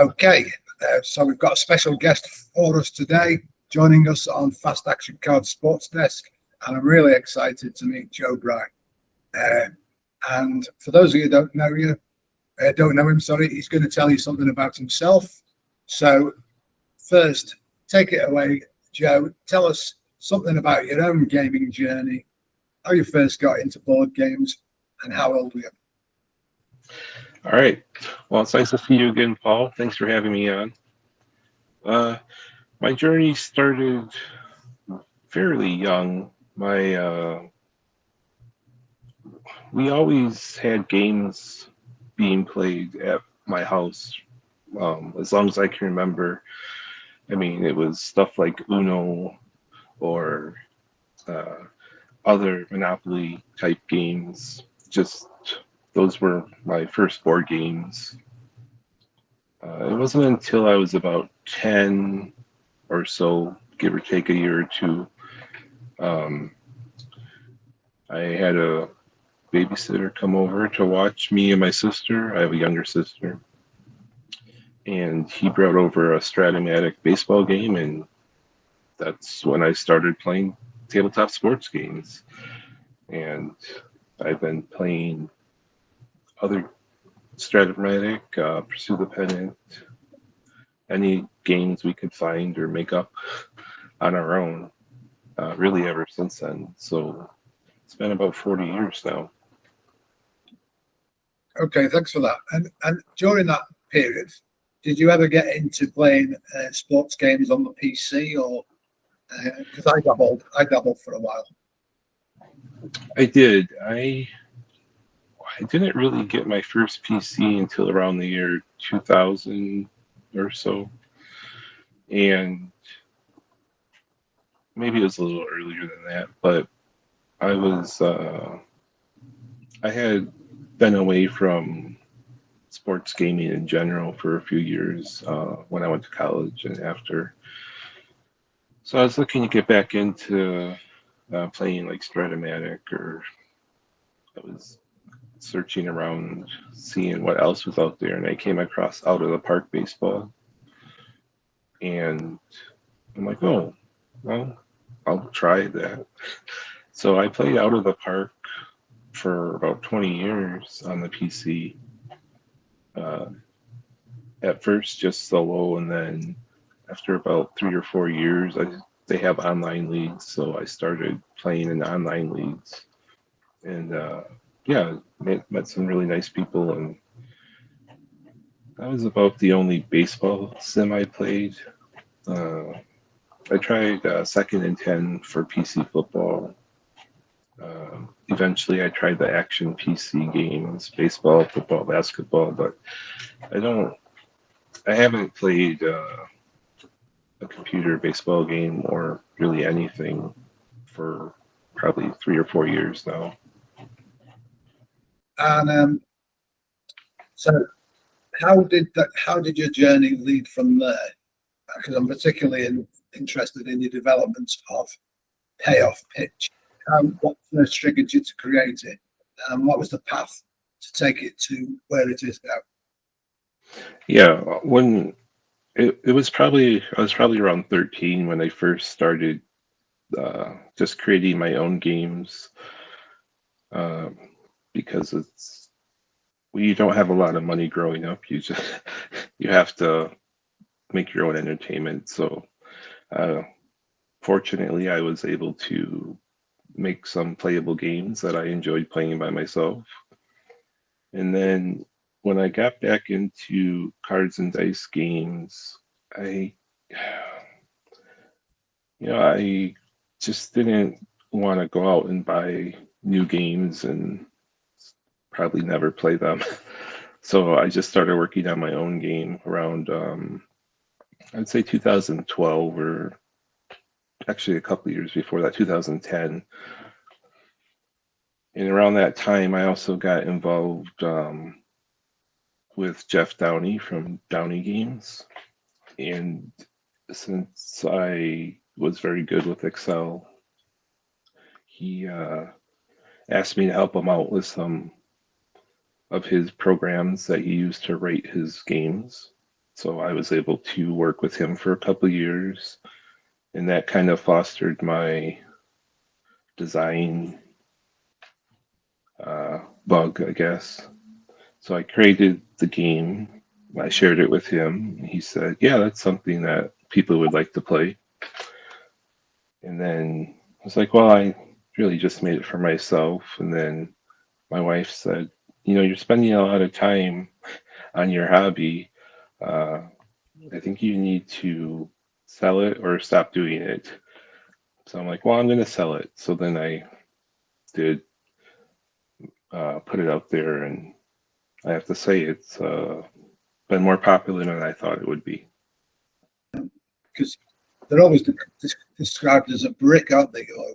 Okay, so we've got a special guest for us today, joining us on Fast Action Cards Sports Desk, and I'm really excited to meet Joe Bryan. And for those of you who don't know him, he's going to tell you something about himself. So first, take it away, Joe. Tell us something about your own gaming journey, how you first got into board games, and how old were you? All right. Well, it's nice to see you again, Paul. Thanks for having me on. My journey started fairly young. We always had games being played at my house, as long as I can remember. I mean, it was stuff like Uno or other Monopoly type games. Just those were my first board games. It wasn't until I was about 10 or so, give or take a year or two, I had a babysitter come over to watch me and my sister. I have a younger sister. And he brought over a Strat-O-Matic baseball game, and that's when I started playing tabletop sports games. And I've been playing other Strat-O-Matic, Pursue the Pennant, any games we could find or make up on our own, really ever since then. So it's been about 40 years now. Okay, thanks for that. And during that period, did you ever get into playing sports games on the PC, or because I dabbled for a while? I did. I didn't really get my first PC until around the year 2000 or so, and maybe it was a little earlier than that. But I had been away from sports gaming in general for a few years when I went to college and after. So I was looking to get back into playing like Strat-O-Matic, or I was searching around, seeing what else was out there, and I came across Out of the Park Baseball. And I'm like, oh, well, I'll try that. So I played Out of the Park for about 20 years on the PC. At first, just solo, and then after about 3 or 4 years, they have online leagues, so I started playing in online leagues, and yeah, met some really nice people, and that was about the only baseball sim I played. I tried Second and 10 for PC football. Eventually, I tried the action PC games, baseball, football, basketball, but I haven't played a computer baseball game or really anything for probably 3 or 4 years now. And so, how did your journey lead from there? Because I'm particularly interested in the development of Payoff Pitch. What first triggered you to create it, and what was the path to take it to where it is now? Yeah, when it was probably I was probably around 13 when I first started just creating my own games, uh, because you don't have a lot of money growing up. You have to make your own entertainment. So uh, fortunately, I was able to make some playable games that I enjoyed playing by myself. And then when I got back into cards and dice games, I, I just didn't want to go out and buy new games and probably never play them. So I just started working on my own game around, I'd say 2012, or actually a couple of years before that, 2010. And around that time, I also got involved with Jeff Downey from Downey Games. And since I was very good with Excel, he asked me to help him out with some of his programs that he used to rate his games. So I was able to work with him for a couple of years, and that kind of fostered my design bug, I guess. So I created the game. I shared it with him. He said, "Yeah, that's something that people would like to play." And then I was like, "Well, I really just made it for myself." And then my wife said, "You're spending a lot of time on your hobby. Uh, I think you need to sell it or stop doing it." So I'm like, "Well, I'm going to sell it." So then I did put it out there, and I have to say it's been more popular than I thought it would be. Because they're always described as a brick, aren't they? Or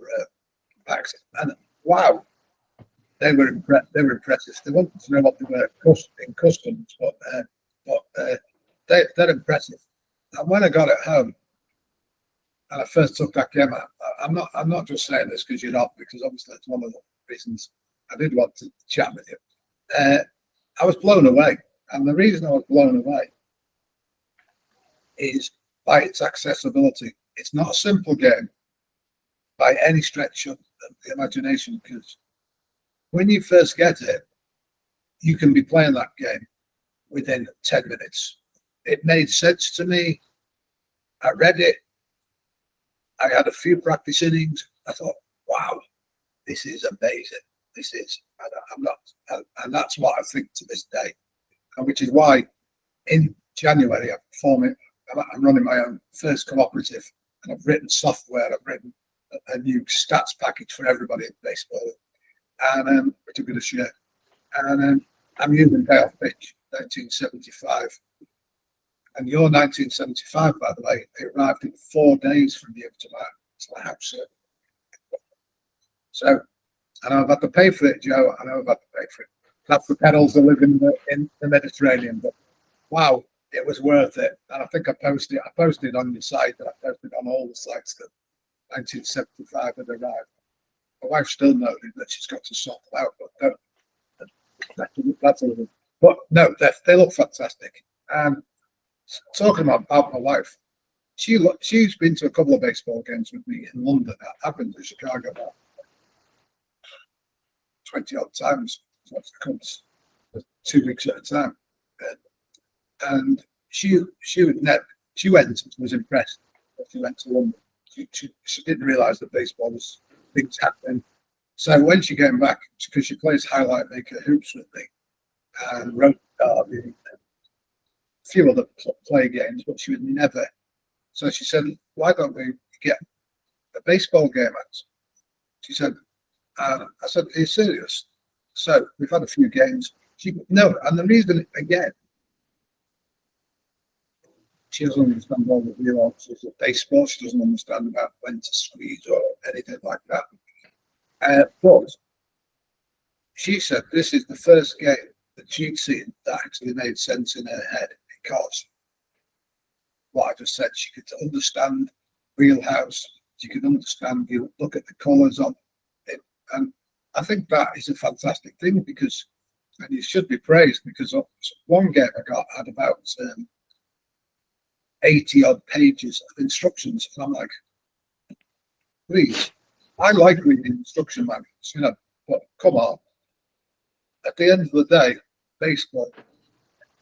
packs. And wow, they were impressive. They wanted to know what they were in customs, but they're impressive. And when I got it home and I first took that game out, I'm not just saying this because you're not, because obviously it's one of the reasons I did want to chat with you. I was blown away, and the reason I was blown away is by its accessibility. It's not a simple game by any stretch of the imagination, because when you first get it, you can be playing that game within 10 minutes. It made sense to me. I read it. I had a few practice innings. I thought, wow, this is amazing. This is, I'm not, and that's what I think to this day. And which is why in January I'm running my own first cooperative, and I've written software. I've written a new stats package for everybody in baseball, and which I'm going to share. And I'm using Payoff Pitch 1975. And your 1975, by the way, it arrived in 4 days from you to my house. So, and I've had to pay for it, Joe. I know I've had to pay for it. That's the pedals that live in the Mediterranean. But wow, it was worth it. And I think I posted on your site, and I posted on all the sites that 1975 had arrived. My wife still noted that she's got to sort them out, but that's a little. But no, they look fantastic. And talking about my wife, she's been to a couple of baseball games with me in London. I've been to Chicago about 20 odd times. So it comes 2 weeks at a time. And she went and was impressed that she went to London. She didn't realise that baseball was things happening. So when she came back, because she plays highlight maker hoops with me and wrote Derby, a few other play games, but she would never. So she said, "Why don't we get a baseball game out?" She said, I said, "Are you serious?" So we've had a few games. No, and the reason, again, she doesn't understand all the nuances of baseball. She doesn't understand about when to squeeze or anything like that. But she said this is the first game that she'd seen that actually made sense in her head, because what I just said, she could understand wheelhouse, she could understand, you look at the colours on it. And I think that is a fantastic thing, because, and you should be praised, because one game I got had about 80 odd pages of instructions. And I'm like, please, I like reading instruction manuals, but come on. At the end of the day, baseball,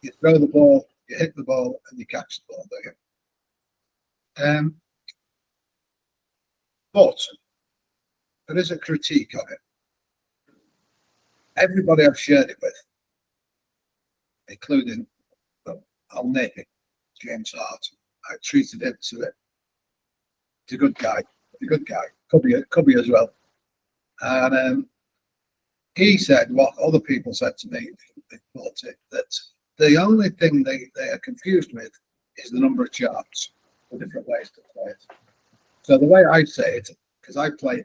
you throw the ball, you hit the ball, and you catch the ball, don't you? But there is a critique on it. Everybody I've shared it with, including, I'll name it, James Hart. I treated him to it. He's a good guy. Could be as well. And he said what other people said to me, they bought it, that the only thing they are confused with is the number of charts, the different ways to play it. So the way I say it, because I play, I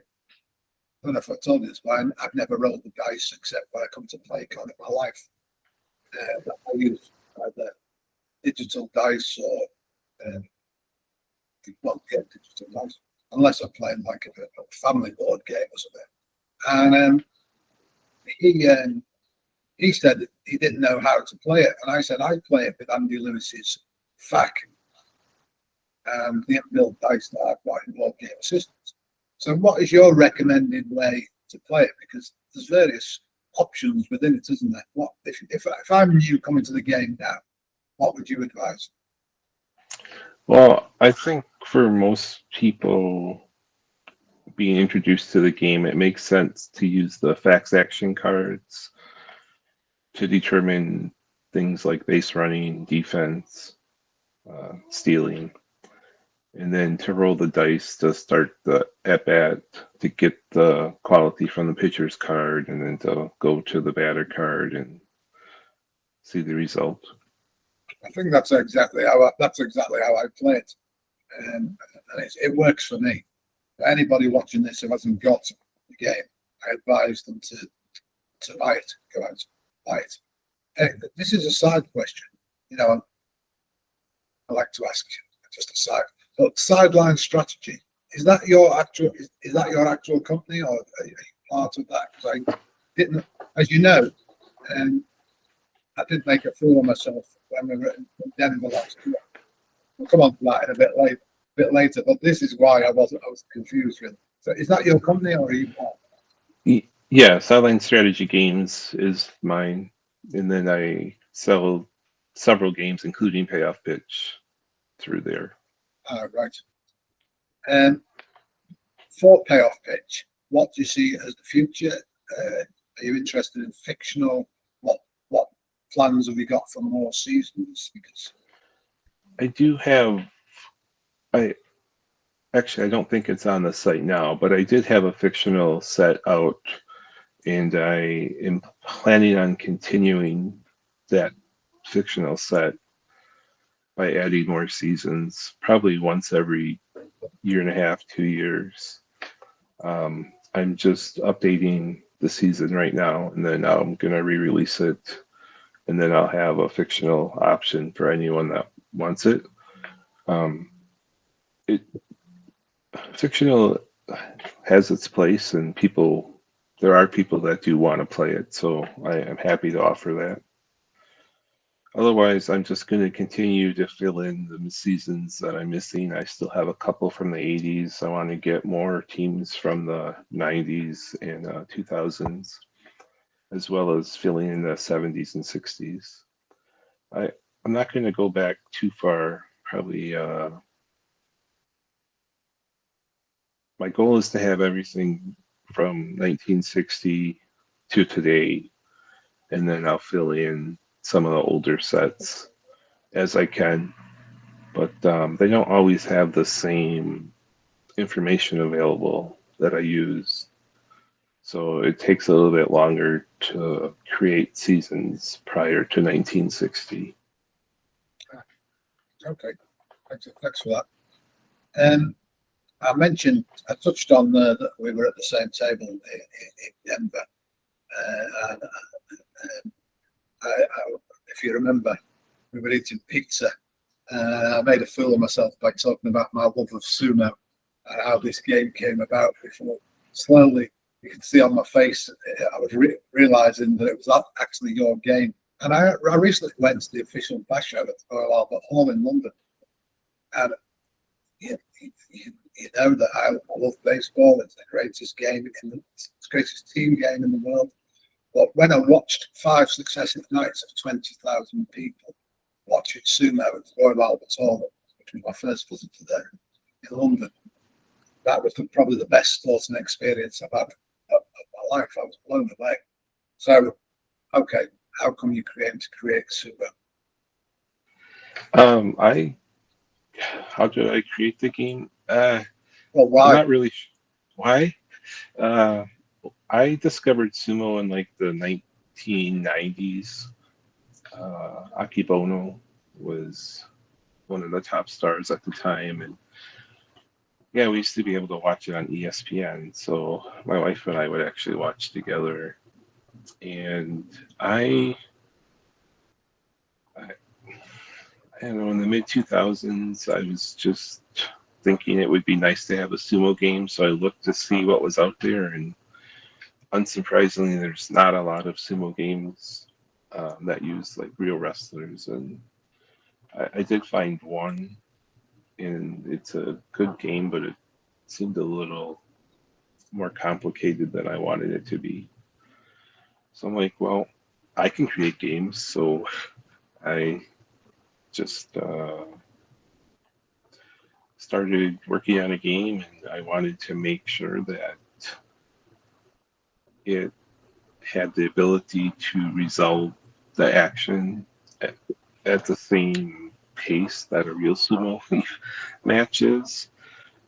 don't know if I told you this, but I've never rolled the dice except when I come to play card in my life. I use either digital dice or digital dice, unless I'm playing like a family board game or something. And he said that he didn't know how to play it, and I said I play it with Andy Lewis's FAQ, and the build dice that are quite involved game systems. So what is your recommended way to play it? Because there's various options within it, isn't there? What if I'm new coming to the game now, what would you advise? Well, I think for most people being introduced to the game, it makes sense to use the fax action cards to determine things like base running, defense, stealing, and then to roll the dice to start the at bat to get the quality from the pitcher's card, and then to go to the batter card and see the result. I think that's exactly how I play it, and it works for me. Anybody watching this who hasn't got the game, I advise them to buy it. Go out, buy it. This is a side question. I like to ask you just a side. But sideline strategy, is that your actual company, or are you part of that? Because I didn't, as you know, I did make a fool of myself when we were in Denver last year. We'll come on to that in a bit later, but this is why I was confused with. So is that your company, or are you part? Yeah, Sideline Strategy Games is mine, and then I sell several games, including Payoff Pitch, through there. Right. For Payoff Pitch, what do you see as the future? Are you interested in fictional? What plans have you got for more seasons? Because I do have. I don't think it's on the site now, but I did have a fictional set out, and I am planning on continuing that fictional set by adding more seasons, probably once every year and a half, 2 years. I'm just updating the season right now, and then I'm going to re-release it, and then I'll have a fictional option for anyone that wants it. Fictional has its place, and there are people that do want to play it, so I am happy to offer that. Otherwise, I'm just going to continue to fill in the seasons that I'm missing. I still have a couple from the 80s. I want to get more teams from the 90s and 2000s, as well as filling in the 70s and 60s. I'm not going to go back too far. Probably my goal is to have everything from 1960 to today, and then I'll fill in some of the older sets as I can, but they don't always have the same information available that I use. So it takes a little bit longer to create seasons prior to 1960. okay, thanks for that. I touched on that we were at the same table in Denver. If you remember, we were eating pizza. I made a fool of myself by talking about my love of sumo and how this game came about. Before slowly, you can see on my face, I was realizing that it was actually your game. And I recently went to the official bash show at the Royal Albert Hall in London, and you know that I love baseball. It's the greatest greatest team game in the world. But when I watched 5 successive nights of 20,000 people watching sumo at the Royal Albert Hall, which was my first visit to there in London, that was probably the best sporting experience I've had of my life. I was blown away. So, okay, how come you create sumo? How did I create the game? Well, why? I'm not really why. I discovered sumo in like the 1990s. Akibono was one of the top stars at the time, and yeah, we used to be able to watch it on ESPN. So my wife and I would actually watch together, and I don't know, in the mid 2000s, I was just thinking it would be nice to have a sumo game, so I looked to see what was out there, and unsurprisingly, there's not a lot of sumo games that use like real wrestlers, and I did find one, and it's a good game, but it seemed a little more complicated than I wanted it to be. So I'm like, well, I can create games, so I just started working on a game, and I wanted to make sure that it had the ability to resolve the action at, at the same pace that a real sumo match is.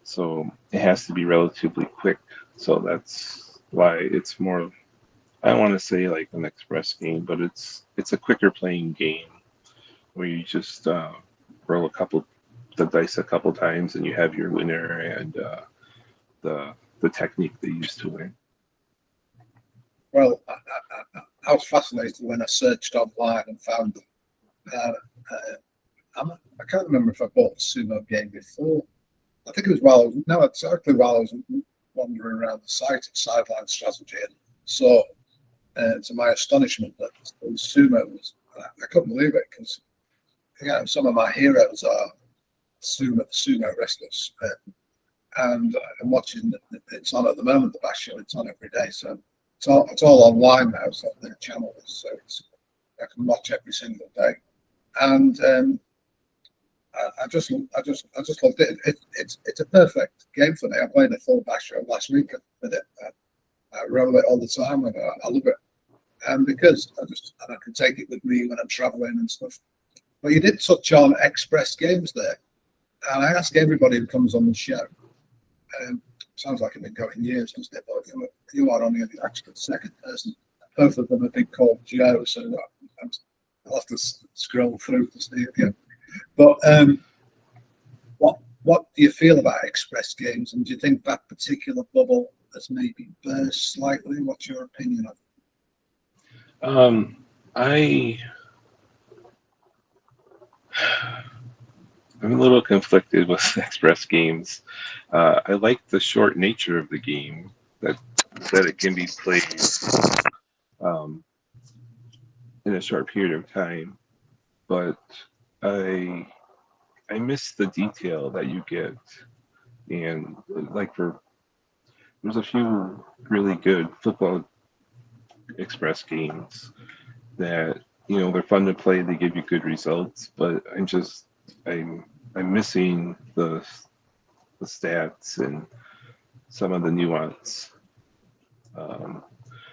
So it has to be relatively quick. So that's why it's more, I don't want to say like an express game, but it's a quicker playing game where you just roll the dice a couple times and you have your winner and the technique they use to win. Well, I was fascinated when I searched online and found them. I can't remember if I bought the sumo game before. I think it was while I was wandering around the site at Sideline Strategy and saw, to my astonishment, that the sumo was. I couldn't believe it because some of my heroes are sumo wrestlers, and I'm watching. It's on at the moment. The Bash Show. It's on every day, so it's all online now. So their channel is, so I can watch every single day, and I just loved it. It's a perfect game for me. I played a full Bash Show last week with it. I roll it all the time, and I love it. And because I can take it with me when I'm traveling and stuff. But you did touch on express games there, and I ask everybody who comes on the show. Sounds like it's been going years, doesn't it? But you are only the actual second person. Both of them have been called Joe, so I'll have to scroll through to see it again. But what do you feel about express games, and do you think that particular bubble has maybe burst slightly? What's your opinion of it? I'm a little conflicted with express games. I like the short nature of the game, that it can be played in a short period of time, but I miss the detail that you get, and like there's a few really good football express games that they're fun to play, they give you good results, but I'm missing the stats and some of the nuance.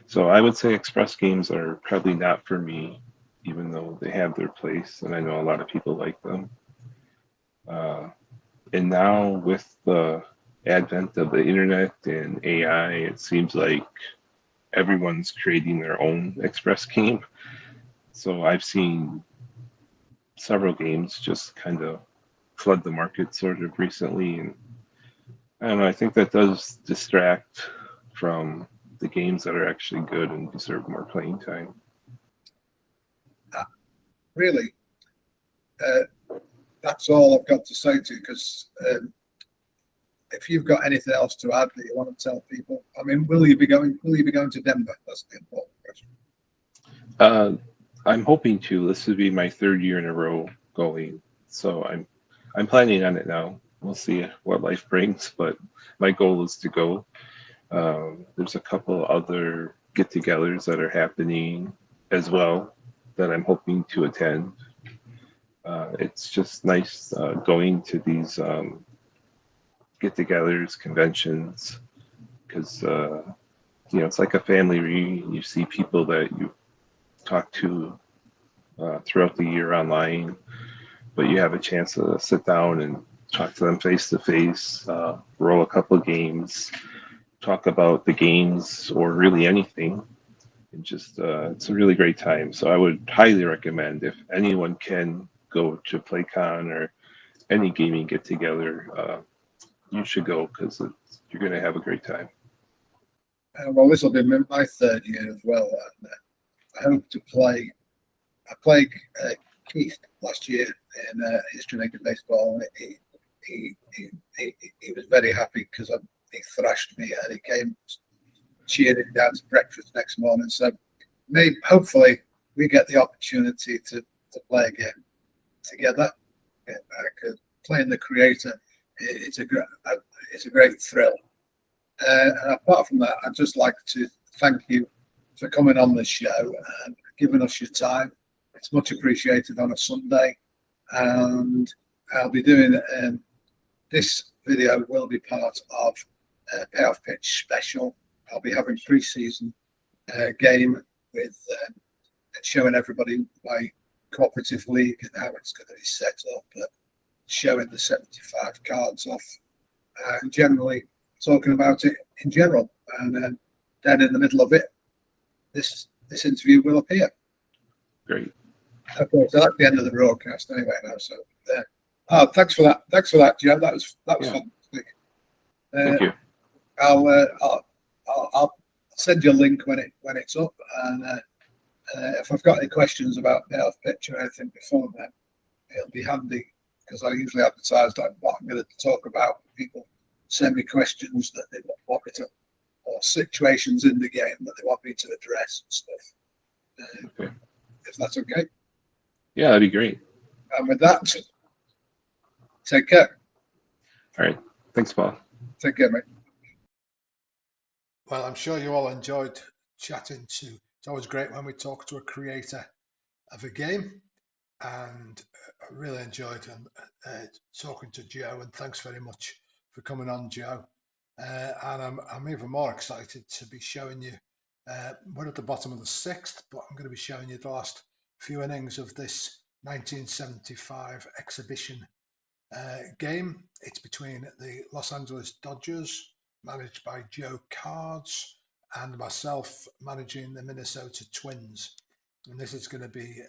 So I would say express games are probably not for me, even though they have their place, and I know a lot of people like them. And now with the advent of the internet and AI, it seems like everyone's creating their own express game. So I've seen several games just kind of flood the market sort of recently, and I don't know, I think that does distract from the games that are actually good and deserve more playing time. Really, that's all I've got to say to you, because if you've got anything else to add that you want to tell people, I mean, will you be going to Denver? That's the important question. I'm hoping to. This would be my third year in a row going, so I'm planning on it now. We'll see what life brings, but my goal is to go. There's a couple other get-togethers that are happening as well that I'm hoping to attend. It's just nice going to these get-togethers, conventions, because it's like a family reunion. You see people that you talk to throughout the year online, but you have a chance to sit down and talk to them face to face, roll a couple of games, talk about the games or really anything, and just it's a really great time. So I would highly recommend, if anyone can go to PlayCon or any gaming get together, you should go, because you're going to have a great time. Well, this will be my third year as well. And I hope to play. I played Keith last year in History Maker Baseball. He was very happy because he thrashed me, and he came cheering down to breakfast next morning. So hopefully we get the opportunity to play again together. playing the creator, it's a great thrill. And apart from that, I'd just like to thank you for coming on the show and giving us your time. It's much appreciated on a Sunday. And I'll be doing this video will be part of a Payoff Pitch special. I'll be having pre-season game with showing everybody my cooperative league and how it's going to be set up, showing the 75 cards off, and generally talking about it in general. And then in the middle of it, this interview will appear. Great. Okay, so that's the end of the broadcast anyway now. So thanks for that. Thanks for that, Joe. That was fantastic. Thank you. I'll send you a link when it's up, and if I've got any questions about Payoff Pitch or anything before then, it'll be handy because I usually advertise what I'm going to talk about. People send me questions that they want me to, or situations in the game that they want me to address and stuff. Okay. If that's okay. Yeah, that'd be great. And with that, take care. All right. Thanks, Paul. Take care, mate. Well, I'm sure you all enjoyed chatting to. It's always great when we talk to a creator of a game, and I really enjoyed talking to Joe. And thanks very much for coming on, Joe. And I'm even more excited to be showing you. We're at the bottom of the 6th, but I'm going to be showing you the last few innings of this 1975 exhibition game. It's between the Los Angeles Dodgers, managed by Joe Cards, and myself managing the Minnesota Twins. And this is going to be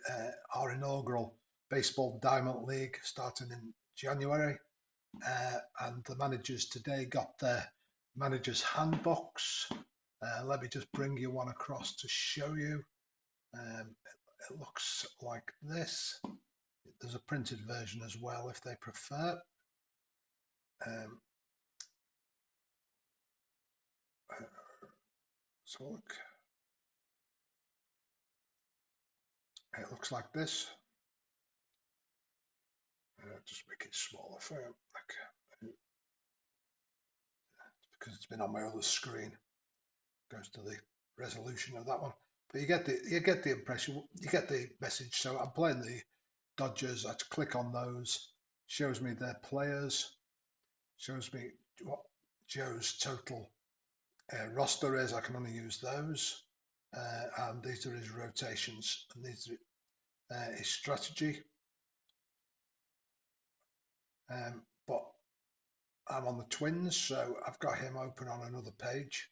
our inaugural Baseball Diamond League starting in January. And the managers today got their managers' handbooks. Let me just bring you one across to show you. It looks like this. There's a printed version as well if they prefer. So look, it looks like this. Just make it smaller for you, because it's been on my other screen. Goes to the resolution of that one, but you get the impression, you get the message. So I'm playing the Dodgers. I click on those, shows me their players, shows me what Joe's total roster is. I can only use those, and these are his rotations, and these are his strategy. But I'm on the Twins, so I've got him open on another page.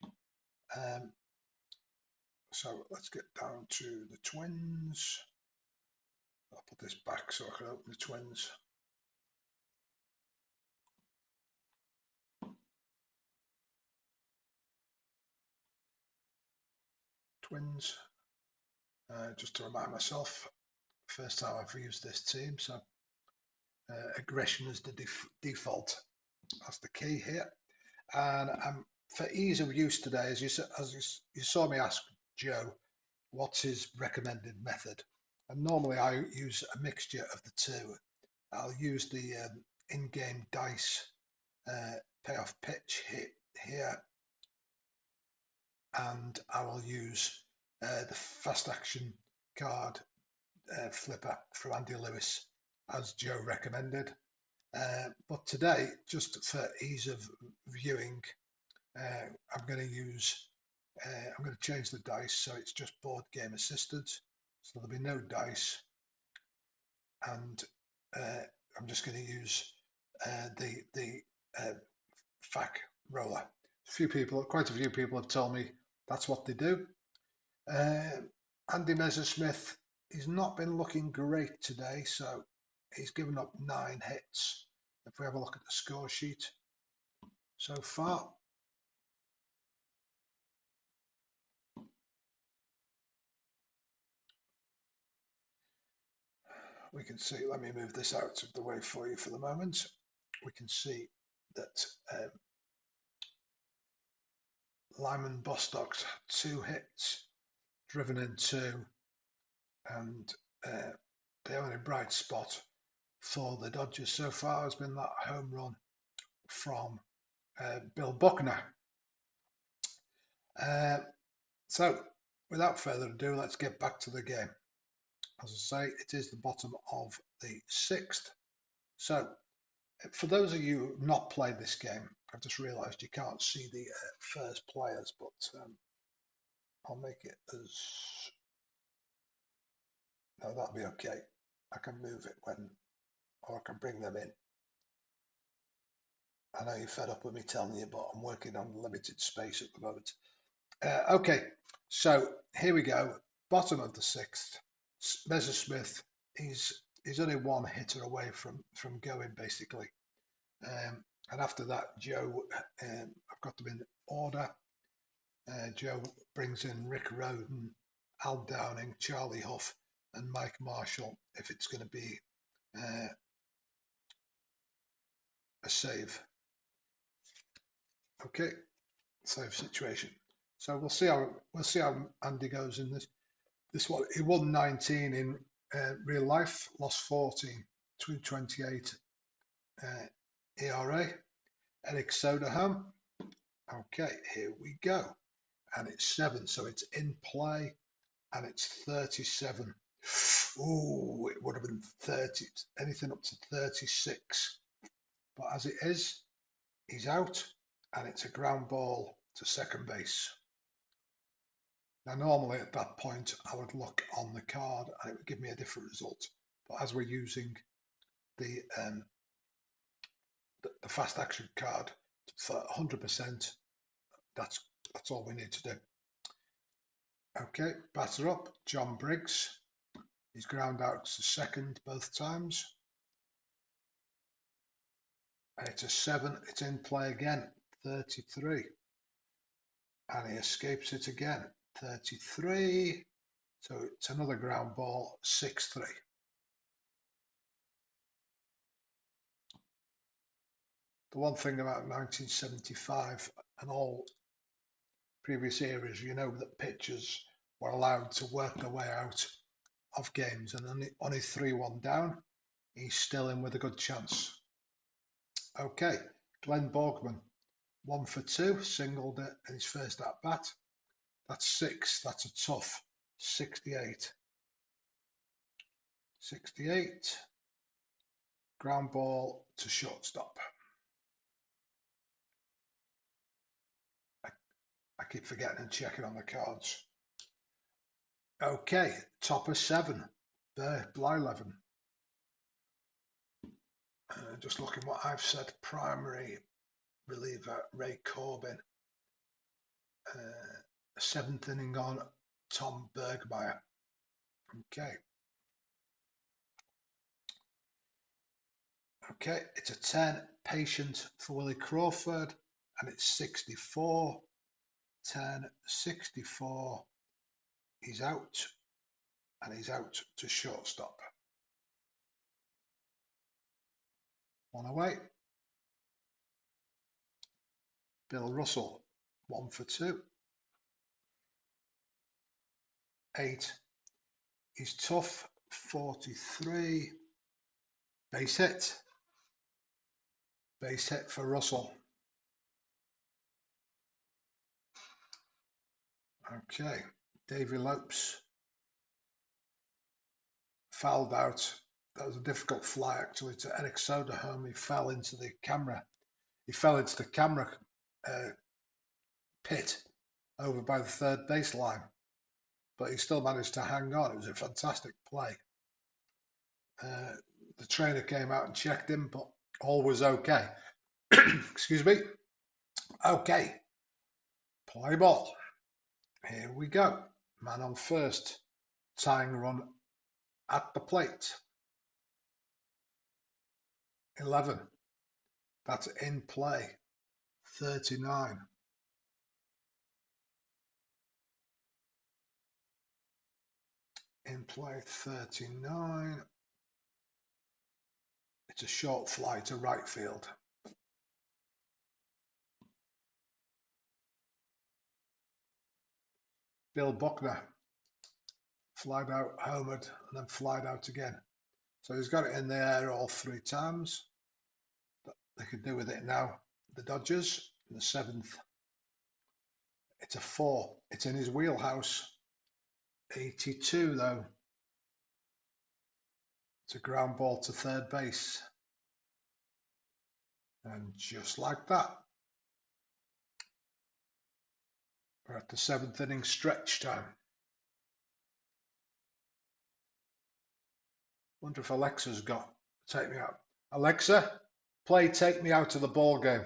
So let's get down to the Twins. I'll put this back so I can open the Twins. Twins. Just to remind myself, first time I've used this team, so aggression is the default. That's the key here. And for ease of use today, as you saw me ask Joe, what's his recommended method? And normally I use a mixture of the two. I'll use the in-game dice Payoff Pitch here, and I will use the fast action card flipper from Andy Lewis, as Joe recommended. But today, just for ease of viewing, I'm going to change the dice so it's just board game assisted, so there'll be no dice, and I'm just going to use the FAC roller. Quite a few people have told me that's what they do. Andy Messersmith, he's not been looking great today, so he's given up 9 hits. If we have a look at the score sheet so far, we can see, let me move this out of the way for you for the moment. We can see that Lyman Bostock's 2 hits, driven in 2, and the only bright spot for the Dodgers so far has been that home run from Bill Buckner. So without further ado, let's get back to the game. As I say, it is the bottom of the 6th. So for those of you who've not played this game, I've just realised you can't see the first players, but I'll make it as... No, that'll be okay. I can move it when, or I can bring them in. I know you're fed up with me telling you, but I'm working on limited space at the moment. Okay, so here we go. Bottom of the 6th. Messersmith, he's only one hitter away from going, basically. And after that, Joe, I've got them in order. Joe brings in Rick Roden, Al Downing, Charlie Huff, and Mike Marshall if it's going to be a save. Okay, save situation. So we'll see how Andy goes in this one. He won 19 in real life, lost 14, 228 ERA. Eric Soderham. Okay, here we go. And it's 7, so it's in play, and it's 37. Ooh, it would have been 30, anything up to 36. But as it is, he's out, and it's a ground ball to second base. Now, normally at that point, I would look on the card, and it would give me a different result. But as we're using the fast action card for 100%, that's all we need to do. Okay, batter up, John Briggs. He's ground out to second both times. And it's a 7, it's in play again, 33. And he escapes it again, 33. So it's another ground ball, 6-3. The one thing about 1975 and all previous eras, you know that pitchers were allowed to work their way out of games, and only 3-1 down, he's still in with a good chance. Okay, Glenn Borgman, 1 for 2, singled it in his first at bat. That's 6. That's a tough 68. 68. Ground ball to shortstop. I keep forgetting and checking on the cards. Okay, top of 7, Bert Blyleven. Just looking what I've said, primary reliever Ray Corbin. 7th inning on Tom Bergmeyer. Okay. Okay, it's a 10, patient for Willie Crawford, and it's 64. 10, 64. He's out, and he's out to shortstop. 1 away. Bill Russell, 1 for 2. 8. He's tough, 43. Base hit. Base hit for Russell. Okay, Davy Lopes fouled out. That was a difficult fly actually to Eric Soderholm. He fell into the camera. He fell into the camera pit over by the third baseline, but he still managed to hang on. It was a fantastic play. The trainer came out and checked him, but all was okay. Excuse me. Okay, play ball. Here we go. Man on first, tying run at the plate. 11. That's in play. 39. In play 39. It's a short fly to right field. Bill Buckner flied out, homered, and then flied out again. So he's got it in the air all 3 times. They could do with it now. The Dodgers in the 7th. It's a 4. It's in his wheelhouse. 82 though. It's a ground ball to third base. And just like that, we're at the 7th inning stretch time. Wonder if Alexa's got Take Me Out. Alexa, play Take Me Out of the Ball Game.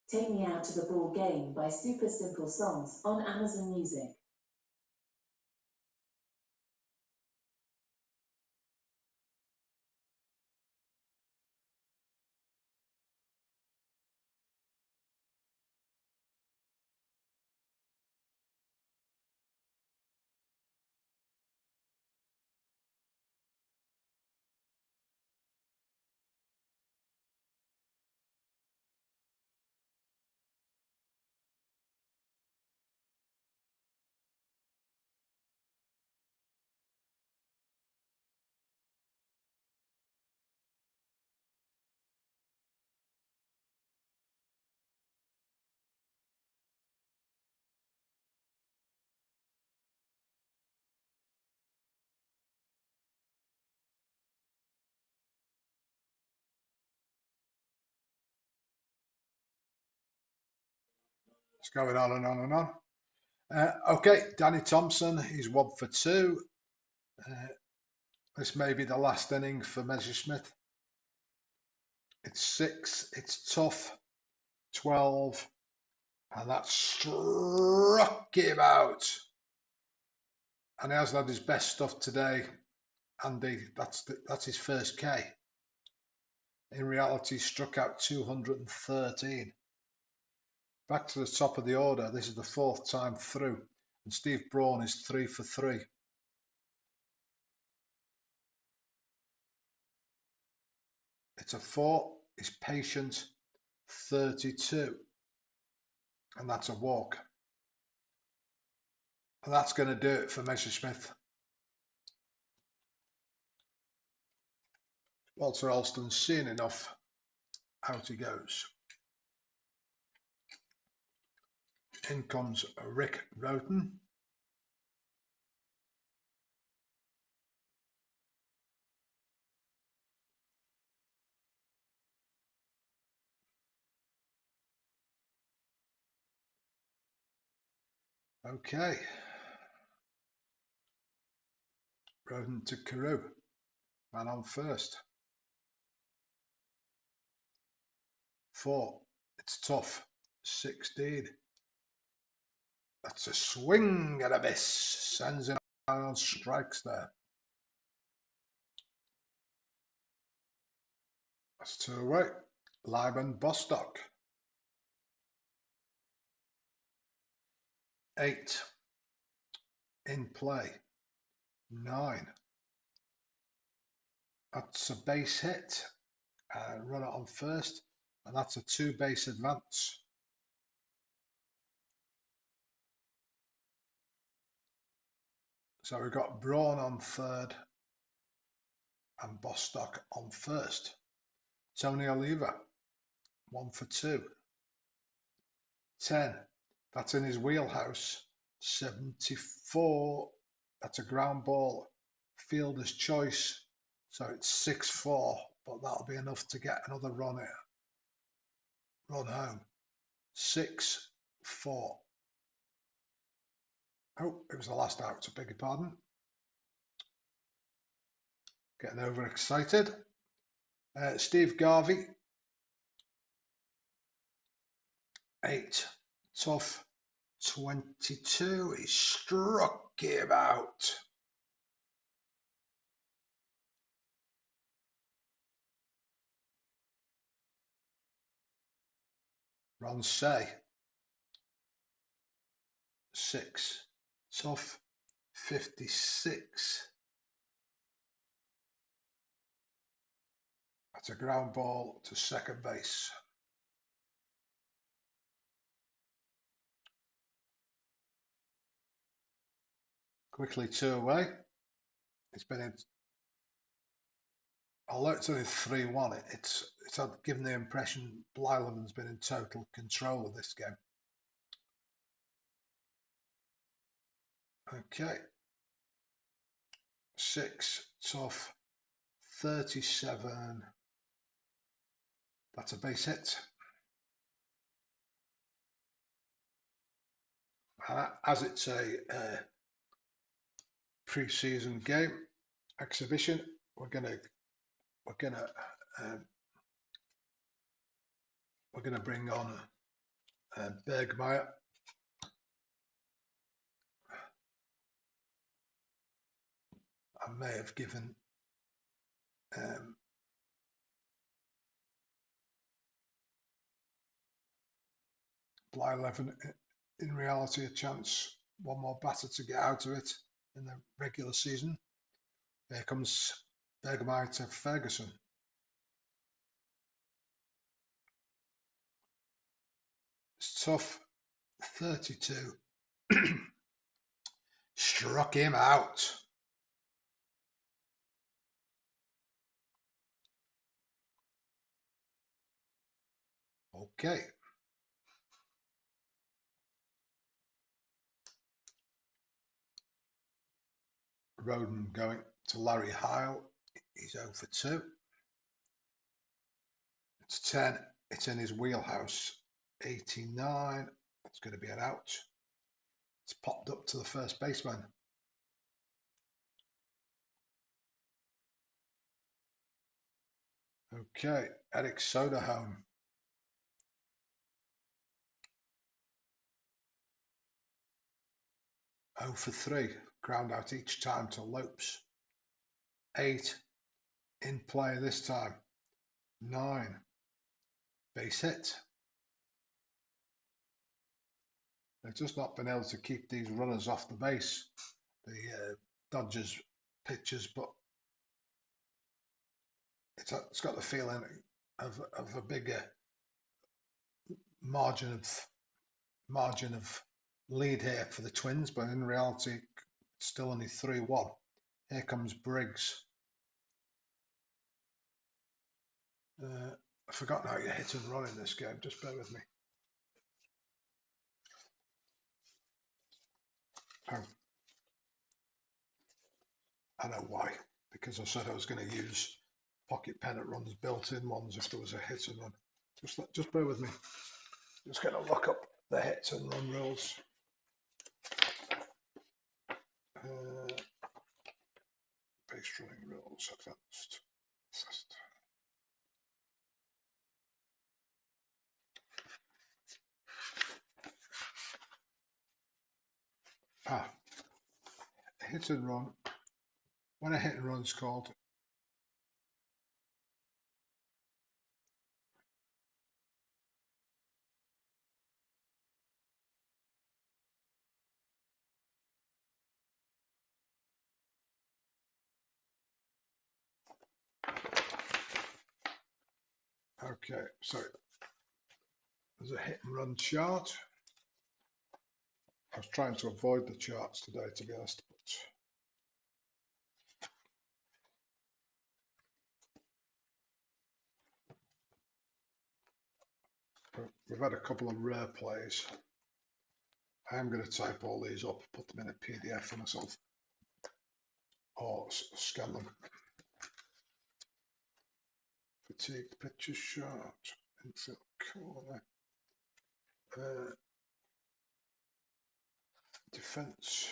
Take Me Out of the Ball Game by Super Simple Songs on Amazon Music. It's going on and on and on. Okay, Danny Thompson, he's 1 for 2. This may be the last inning for Messersmith. It's 6, it's tough. 12, and that struck him out. And he hasn't had his best stuff today, Andy. That's his first K. In reality, struck out 213. Back to the top of the order. This is the 4th time through, and Steve Braun is 3 for 3. It's a 4. He's patient. 32, and that's a walk. And that's going to do it for Messersmith. Walter Alston's seen enough. Out he goes. In comes Rick Roten. Okay. Roten to Carew. Man on first. 4. It's tough. 16. That's a swing and a miss. Sends it on strikes there. That's 2 away. Lyman Bostock. 8. In play. 9. That's a base hit. Run it on first. And that's a 2-base advance. So we've got Braun on third and Bostock on first. Tony Oliva, 1 for 2. 10, that's in his wheelhouse. 74, that's a ground ball. Fielder's choice, so it's 6-4, but that'll be enough to get another run here. Run home. 6-4. Oh, it was the last out, I beg your pardon. Getting overexcited. Steve Garvey. 8. Tough. 22. He struck him out. Ron Say. 6. Tough. 56. That's a ground ball to second base. Quickly 2 away. It's been in although it's only 3-1, it's given the impression Blyleven's been in total control of this game. Okay. 6, tough, 37. That's a base hit. As it's a pre-season game exhibition, we're gonna bring on Bergmeyer. I may have given Blyleven in reality a chance, one more batter to get out of it in the regular season. Here comes Bergmeyer to Ferguson. It's tough, 32. Struck him out. Okay. Roden going to Larry Heil. He's 0 for 2. It's 10. It's in his wheelhouse. 89. It's going to be an out. It's popped up to the first baseman. Okay. Eric Soderholm. Oh for 3. Ground out each time to Lopes. 8. In play this time. 9. Base hit. They've just not been able to keep these runners off the base, the Dodgers pitchers, but it's got the feeling of a bigger margin of lead here for the Twins, but in reality, it's still only 3-1. Here comes Briggs. I've forgotten how you hit and run in this game. Just bear with me. Oh, I know why. Because I said I was going to use pocket pennant runs, built-in ones, if there was a hit and run. Just bear with me. Just going to look up the hit and run rules. Base running rules, advanced. Hit and run. When a hit and run is called, okay, so there's a hit and run chart. I was trying to avoid the charts today, to be honest, but we've had a couple of rare plays. I am going to type all these up, put them in a PDF for myself, or scan them. Fatigue picture chart, infield corner, defense.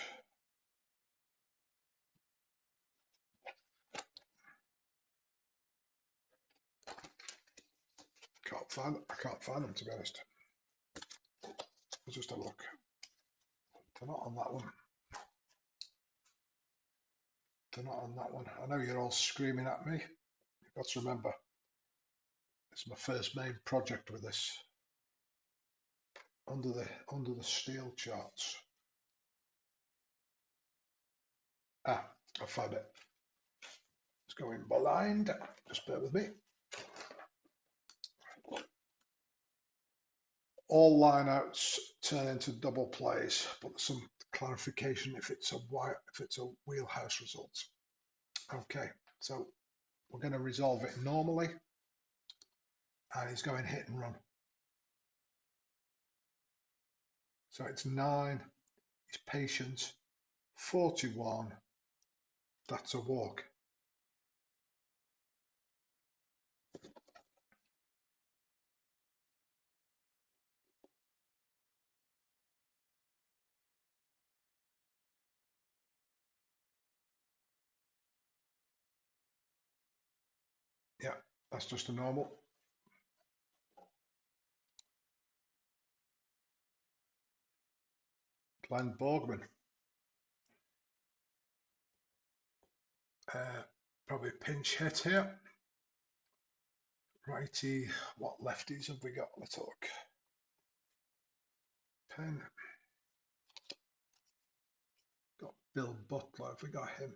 I can't find them, to be honest. Let's just have a look. They're not on that one. They're not on that one. I know you're all screaming at me. You've got to remember, it's my first main project with this. Under the steel charts. I found it. It's going blind. Just bear with me. All lineouts turn into double plays, but there's some clarification if it's a wheelhouse result. Okay, so we're going to resolve it normally. And he's going hit and run. So it's 9. His patience, 41. That's a walk. Yeah, that's just a normal. Glenn Borgman. Probably pinch hit here. Righty, what lefties have we got? Let's look. Pen. Got Bill Butler. Have we got him?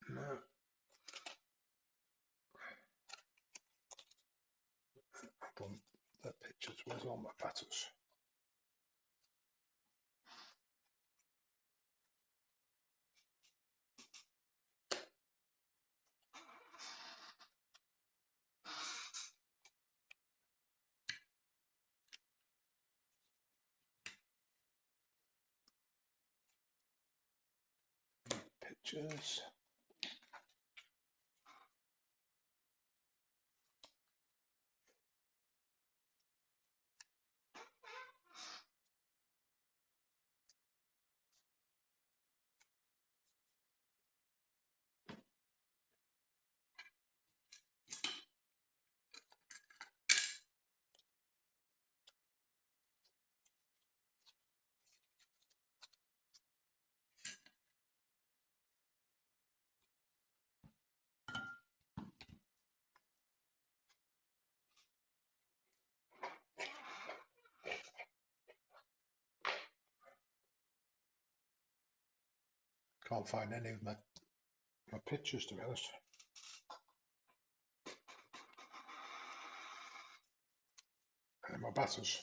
No. The pictures was on my batters. Pictures. Can't find any of my pictures, to be honest. And my batters.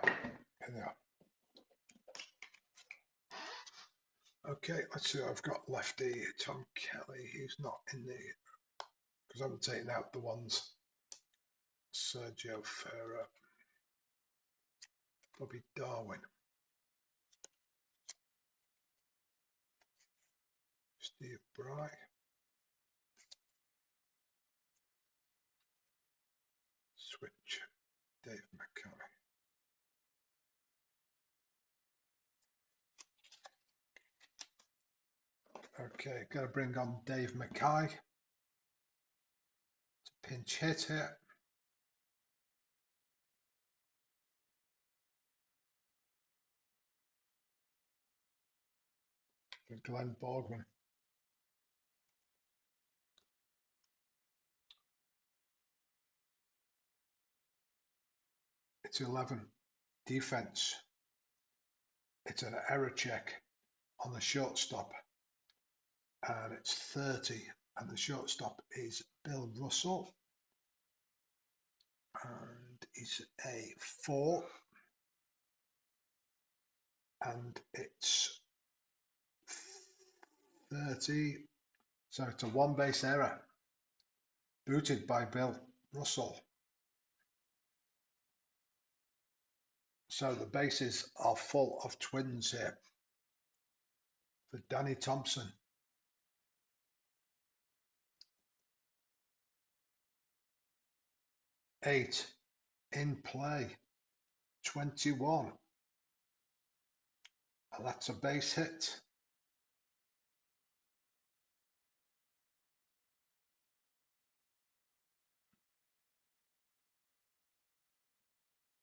Here they are. Okay, let's see. I've got lefty Tom Kelly. He's not in the, because I haven't taken out the ones. Sergio Ferrer, Bobby Darwin, Steve Bryan, switch, Dave McCarthy. Okay, got to bring on Dave Mackay. It's a pinch hit here. For Glenn Borgman. It's 11. Defense. It's an error check on the shortstop. And it's 30. And the shortstop is Bill Russell. And it's a 4. And it's 30. So it's a 1 base error. Booted by Bill Russell. So the bases are full of Twins here. For Danny Thompson. Eight in play. 21. And that's a base hit.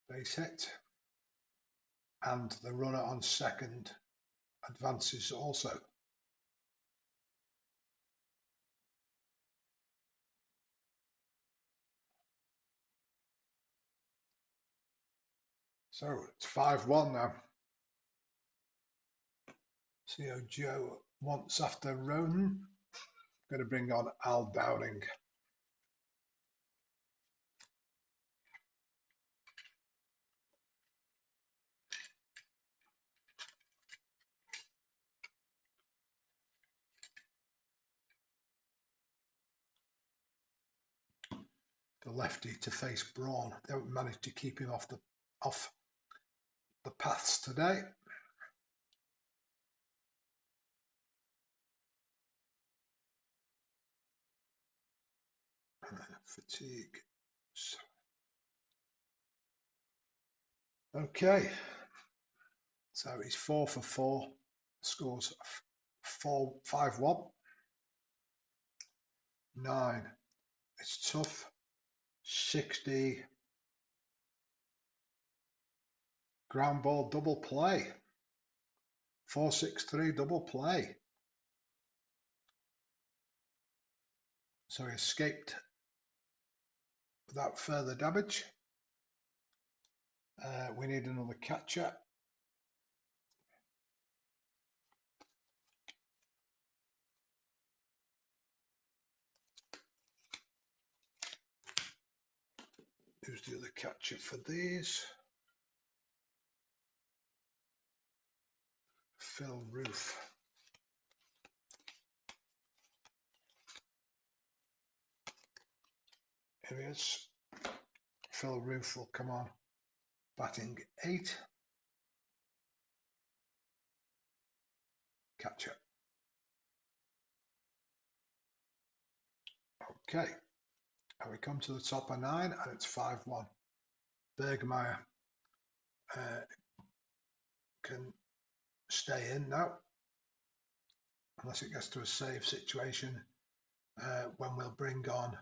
Base hit. And the runner on second advances also. So it's 5-1 now. See how Joe wants after Ronan. Going to bring on Al Downing. lefty to face Braun. They haven't managed to keep him off the paths today. Fatigue. Okay, so he's 4 for 4, scores 5-1. 9, it's tough. 60, ground ball double play. 4-6-3 double play. So he escaped without further damage. We need another catcher. Who's the other catcher for these? Phil Roof. Here he is. Phil Roof will come on, batting 8. Catcher. Okay, and we come to the top of 9, and it's 5-1. Bergmeyer can stay in now, unless it gets to a save situation, when we'll bring on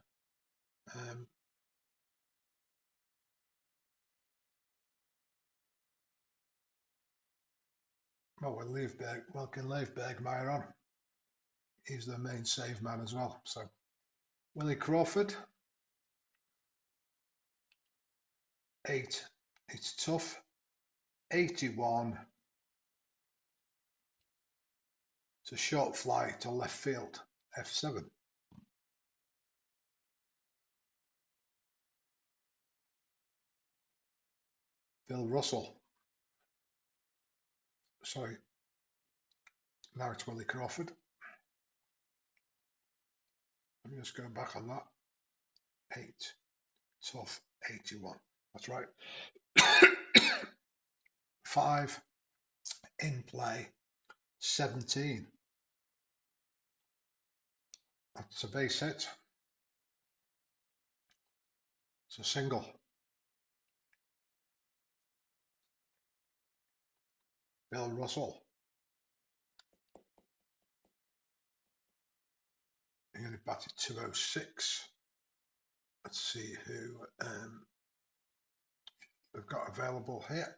well, we can leave Bergmeyer on. He's the main save man as well. So Willie Crawford, 8, it's tough. 81, it's a short fly to left field, F7. Bill Russell, sorry, now it's Willie Crawford. Let me just go back on that. 8, tough, 81, that's right. 5, in play, 17. That's a base hit. It's a single. Bill Russell. He only batted 206. Let's see who we've got available here.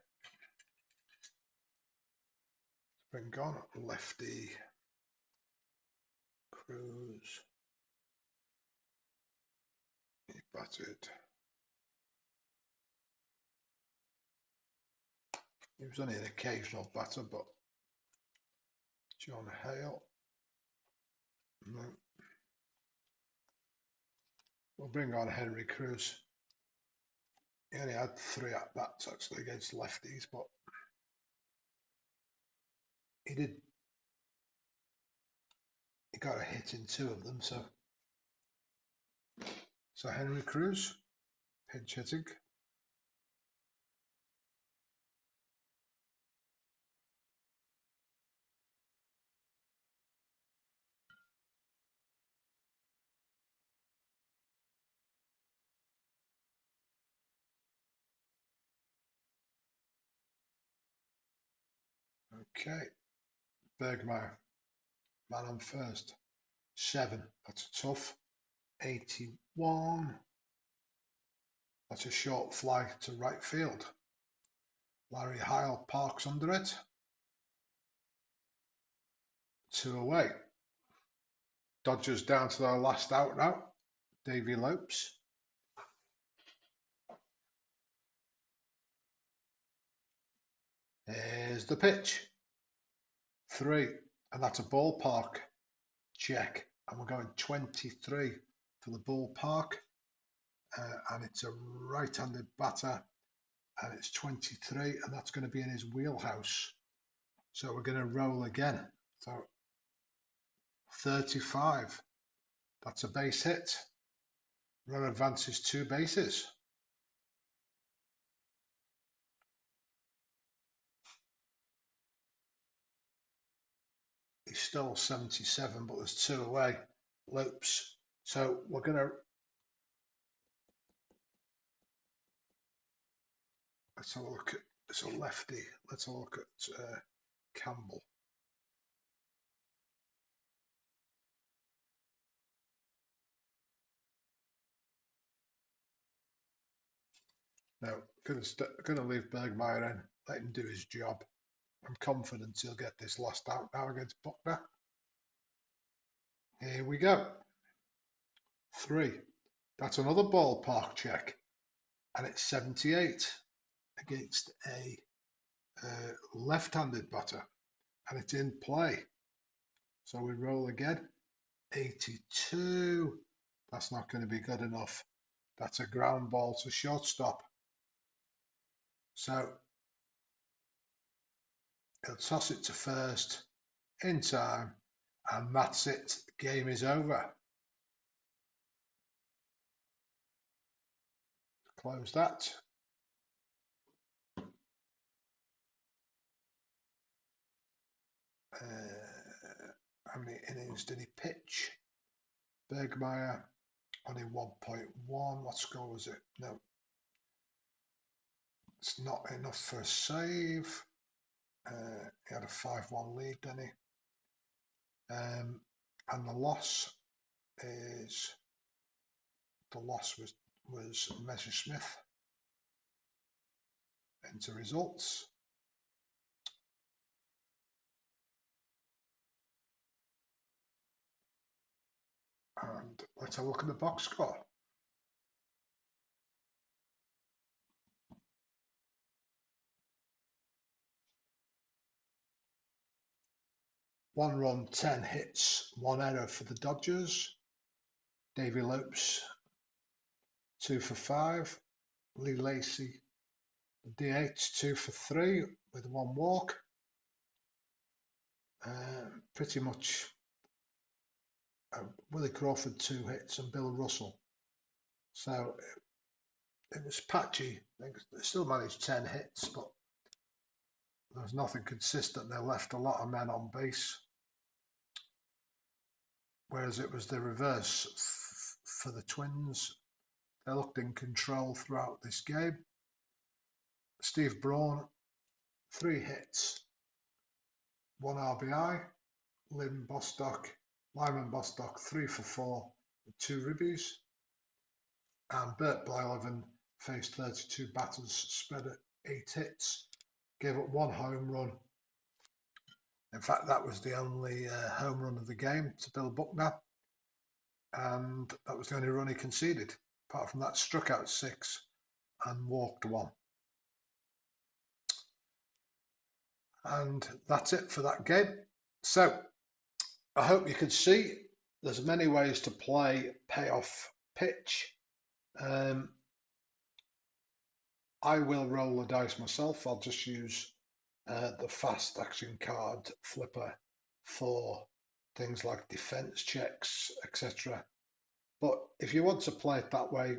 Bring on lefty Cruz. He batted. He was only an occasional batter, but John Hale. No. We'll bring on Henry Cruz. He only had 3 at-bats actually against lefties, but he got a hit in 2 of them, so Henry Cruz, pinch hitting. Okay, Bergmeyer, man on first. 7, that's a tough. 81, that's a short fly to right field. Larry Heil parks under it. 2 away. Dodgers down to their last out now. Davy Lopes. Here's the pitch. 3, and that's a ballpark. Check. And we're going 23 for the ballpark. And it's a right-handed batter. And it's 23, and that's going to be in his wheelhouse. So we're going to roll again. So 35. That's a base hit. Runner advances 2 bases. He's still 77, but there's 2 away. Loops. So we're going to... Let's have a look at... It's a lefty. Let's have a look at Campbell. Now, going to leave Bergmeyer in, let him do his job. I'm confident he'll get this last out now against Buckner. Here we go. 3. That's another ballpark check. And it's 78 against a left-handed batter. And it's in play. So we roll again. 82. That's not going to be good enough. That's a ground ball to shortstop. So he'll toss it to first in time, and that's it. The game is over. Close that. How many innings did he pitch? Bergmeyer only 1.1. What score was it? No. It's not enough for a save. He had a 5-1 lead, didn't he? And the loss was Messersmith. Enter results. And let's have a look at the box score. One run, 10 hits, 1 error for the Dodgers. Davy Lopes, 2 for 5. Lee Lacey, the DH, 2 for 3 with 1 walk. Pretty much Willie Crawford, 2 hits, and Bill Russell. So it was patchy. They still managed 10 hits, but there was nothing consistent. They left a lot of men on base. Whereas it was the reverse for the Twins. They looked in control throughout this game. Steve Braun, 3 hits, 1 RBI. Lyman Bostock, 3 for 4 with 2 ribbies. And Bert Blyleven faced 32 batters, spread at 8 hits, gave up 1 home run. In fact, that was the only home run of the game to Bill Buckner, and that was the only run he conceded. Apart from that, struck out 6 and walked 1. And that's it for that game. So I hope you can see there's many ways to play payoff pitch. I will roll the dice myself. I'll just use the fast action card flipper for things like defense checks, etc. But if you want to play it that way,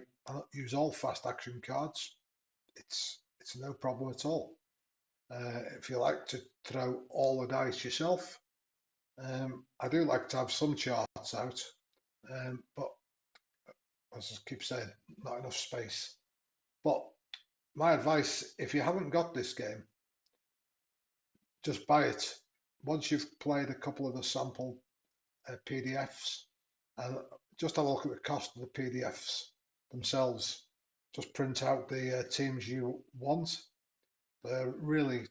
use all fast action cards. It's no problem at all. If you like to throw all the dice yourself, I do like to have some charts out, but as I keep saying, not enough space. But my advice, if you haven't got this game, just buy it. Once you've played a couple of the sample PDFs, and just have a look at the cost of the PDFs themselves. Just print out the teams you want. They're really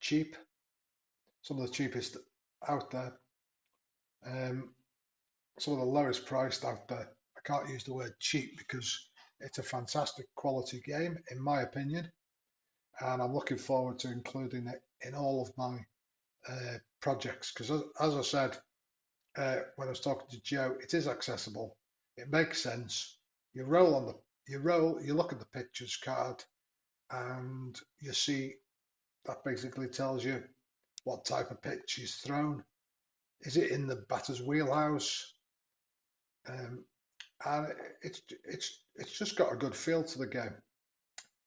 cheap, some of the cheapest out there. Some of the lowest priced out there. I can't use the word cheap because it's a fantastic quality game, in my opinion. And I'm looking forward to including it in all of my projects, because as I said when I was talking to Joe, it is accessible, it makes sense. You look at the pictures card, and you see that basically tells you what type of pitch is thrown. Is it in the batter's wheelhouse? and it's just got a good feel to the game.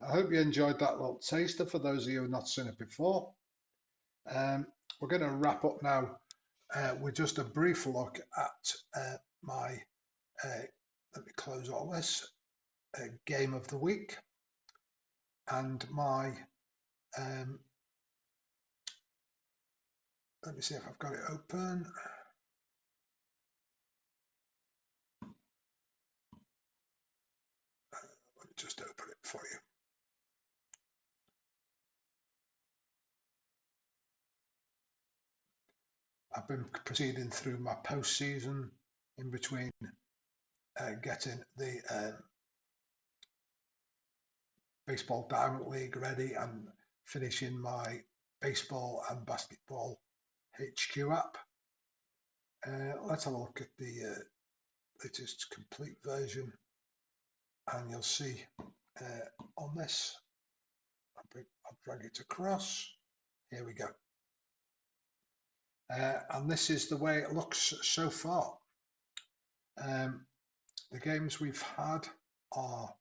I hope you enjoyed that little taster for those of you who have not seen it before. We're going to wrap up now with just a brief look at my, let me close all this, game of the week and my, let me see if I've got it open. Let me just open it for you. I've been proceeding through my post-season in between getting the Baseball Diamond League ready and finishing my baseball and basketball HQ app. Let's have a look at the latest complete version, and you'll see on this, I'll drag it across. Here we go. And this is the way it looks so far. The games we've had are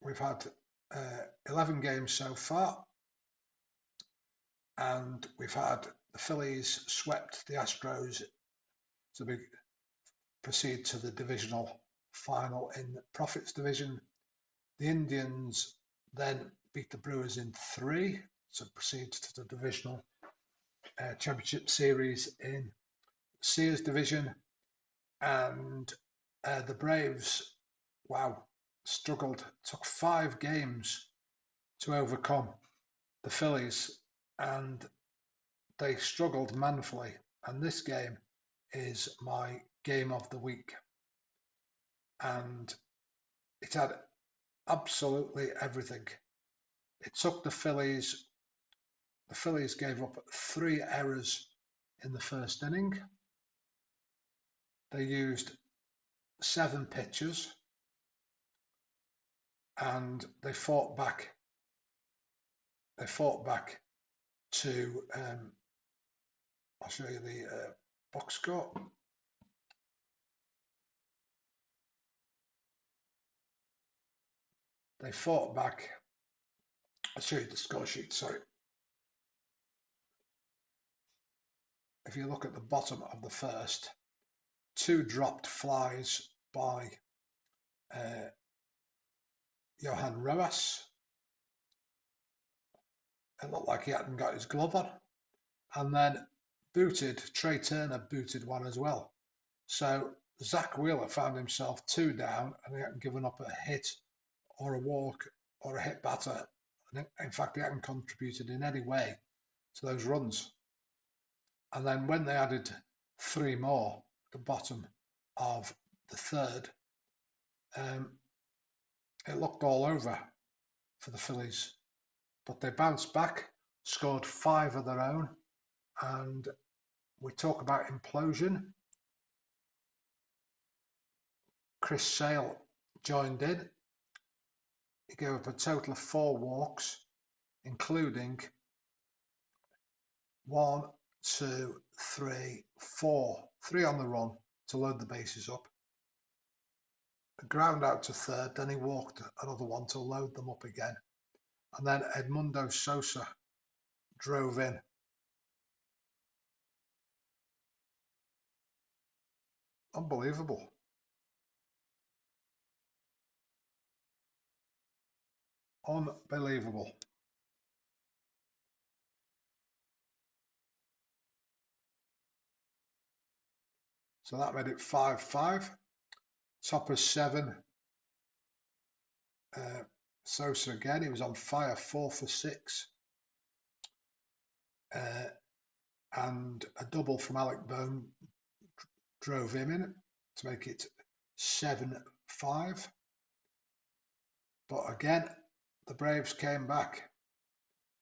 we've had 11 games so far, and we've had the Phillies swept the Astros to proceed to the divisional final in the Profits division. The Indians then beat the Brewers in 3 to proceed to the divisional championship series in Sears division, and the Braves, wow, struggled, took 5 games to overcome the Phillies, and they struggled manfully, and this game is my game of the week, and it had absolutely everything. It took the Phillies gave up 3 errors in the first inning. They used 7 pitchers, and they fought back. They fought back to, I'll show you the box score. They fought back. I'll show you the score sheet, sorry. If you look at the bottom of the first, 2 dropped flies by Johan Rojas. It looked like he hadn't got his glove on. And then Trey Turner booted one as well. So Zach Wheeler found himself 2 down, and he hadn't given up a hit or a walk or a hit batter. In fact, he hadn't contributed in any way to those runs. And then when they added 3 more at the bottom of the third, it looked all over for the Phillies. But they bounced back, scored 5 of their own, and we talk about implosion. Chris Sale joined in. He gave up a total of 4 walks, including 1, 2, 3, 4, 3 on the run to load the bases up. A ground out to third, then he walked another 1 to load them up again. And then Edmundo Sosa drove in. Unbelievable. Unbelievable. So that made it 5-5. Topper 7. Sosa again, he was on fire, 4 for 6. And a double from Alec Bone drove him in to make it 7-5. But again, the Braves came back.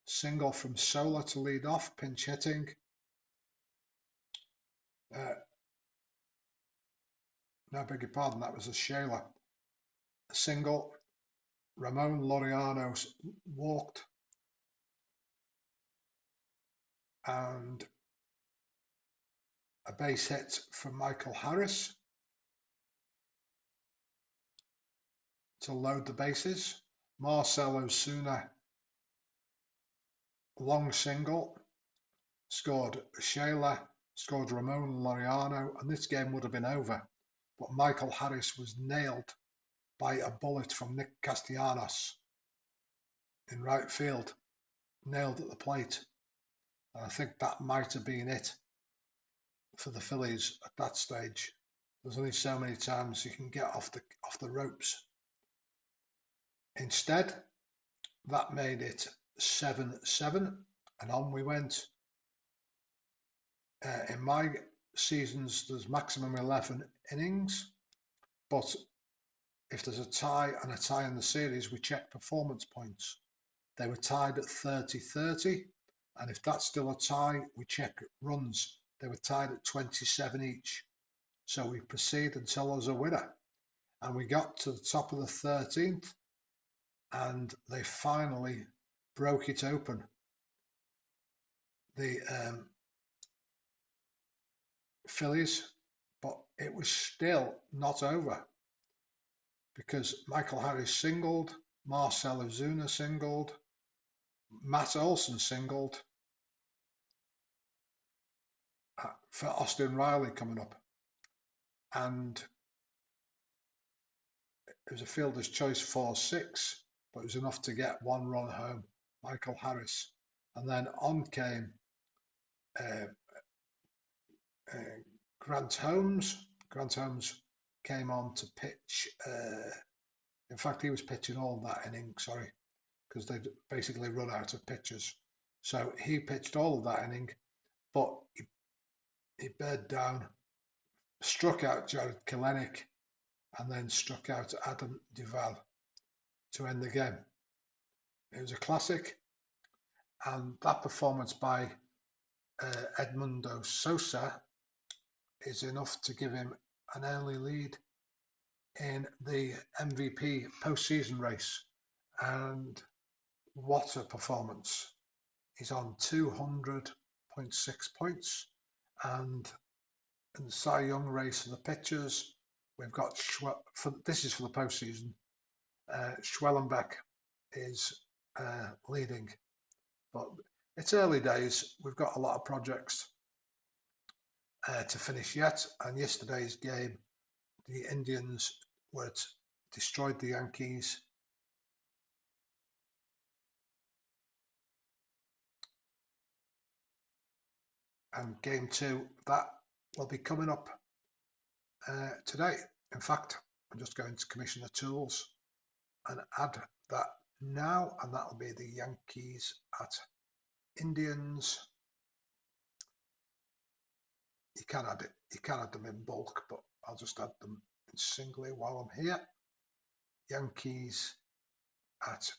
Single from Sola to lead off, pinch hitting. No, beg your pardon, that was a Shayla. A single. Ramon Laureano walked. And A base hit from Michael Harris to load the bases. Marcell Ozuna, long single, scored Shayla, scored Ramon Laureano, and this game would have been over. But Michael Harris was nailed by a bullet from Nick Castellanos in right field, nailed at the plate. And I think that might have been it for the Phillies at that stage. There's only so many times you can get off the ropes. Instead, that made it 7-7, and on we went. In my seasons, there's maximum 11 innings, but if there's a tie and a tie in the series, we check performance points. They were tied at 30-30, and if that's still a tie, we check runs. They were tied at 27 each. So we proceed until there's a winner. And we got to the top of the 13th, and they finally broke it open. The Phillies, but it was still not over because Michael Harris singled, Marcell Ozuna singled, Matt Olson singled for Austin Riley coming up, and it was a fielder's choice 4-6, but it was enough to get one run home, Michael Harris. And then on came Grant Holmes. Grant Holmes came on to pitch. In fact, he was pitching all that inning, sorry, because they'd basically run out of pitchers. So he pitched all of that inning, but he bared down, struck out Jared Kelenic, and then struck out Adam Duval to end the game. It was a classic, and that performance by Edmundo Sosa is enough to give him an early lead in the MVP postseason race. And what a performance. He's on 200.6 points, and in the Cy Young race of the pitchers, we've got this is for the postseason. Schwellenbeck is leading, but it's early days. We've got a lot of projects to finish yet. And yesterday's game, the Indians destroyed the Yankees. And game 2, that will be coming up today. In fact, I'm just going to commission the tools and add that now, and that'll be the Yankees at Indians. You can add them in bulk, but I'll just add them singly while I'm here. Yankees at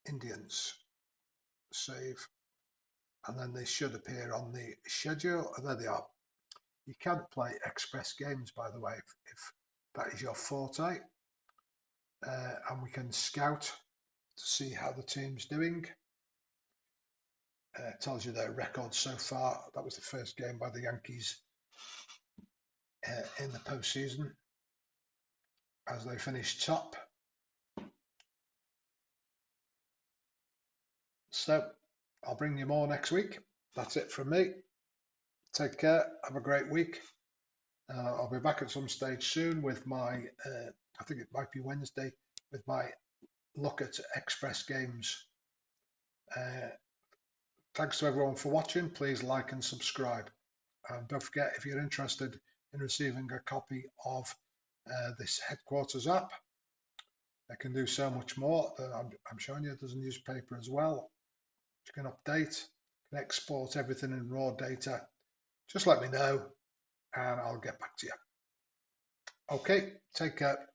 Indians. Save. And then they should appear on the schedule. And there they are. You can play express games, by the way, if that is your forte. And we can scout to see how the team's doing. Tells you their record so far. That was the first game by the Yankees in the postseason as they finished top. So I'll bring you more next week. That's it from me. Take care. Have a great week. I'll be back at some stage soon with my, I think it might be Wednesday, with my look at express games. Thanks to everyone for watching. Please like and subscribe. And don't forget, if you're interested in receiving a copy of this headquarters app, I can do so much more. I'm showing you there's a newspaper as well. You can update, can export everything in raw data. Just let me know and I'll get back to you. Okay, take care.